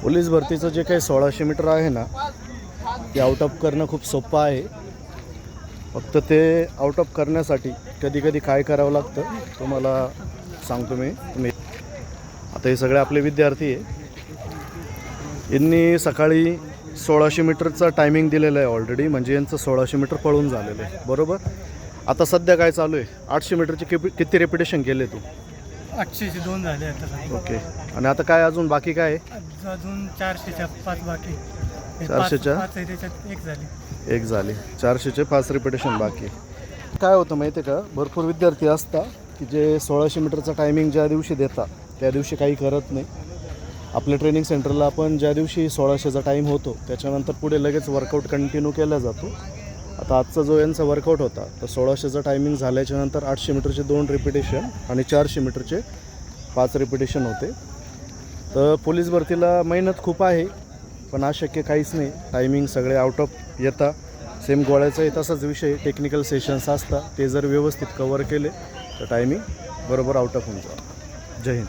Police भरतीचं जे काही 1600 मीटर आहे ना, ते आउट ऑफ करणं खूप सोपं आहे. फक्त ते आउट ऑफ करण्यासाठी कधी कधी काय करावं लागतं तुम्हाला सांगतो मी. आता हे सगळे आपले विद्यार्थी आहे. यांनी सकाळी 1600 मीटरचा टायमिंग दिलेला आहे ऑलरेडी, म्हणजे यांचं 1600 मीटर पळून झालेलं आहे बरोबर. आता सध्या काय चालू आहे, 800 मीटरचे किती रेपिटेशन केले तू? 800चे 2 झाले आता. ओके. आणि आता काय अजून बाकी काय आहे? अजून 400च्या 5 बाकी. 400च्या 5 आहे, त्याच्यात 1 झाली. 1 झाली. 400चे 5 रिपिटेशन बाकी. काय होतं माहिती आहे का, भरपूर विद्यार्थी असतात की जे 1600 मीटरचा टायमिंग ज्या दिवशी देतात त्या दिवशी काही करत नाही. आपल्या ट्रेनिंग सेंटरला आपण ज्या दिवशी 1600चा टाईम होतो त्याच्यानंतर पुढे लगेच वर्कआउट कंटिन्यू केला जातो. आता आजचा जो यांचा वर्कआउट होता तर 1600चा टायमिंग झाल्याच्यानंतर 800 मीटरचे 2 रिपिटेशन आणि 400 मीटरचे 5 रिपिटेशन होते. तर पोलीस भरतीला मेहनत खूप आहे, पण अशक्य काहीच नाही. टायमिंग सगळे आउट ऑफ येतात. सेम गोळ्याचाही तसाच विषय, टेक्निकल सेशन्स असतात, ते जर व्यवस्थित कवर केले तर टायमिंग बरोबर आउट ऑफ होऊन जातं. जय हिंद.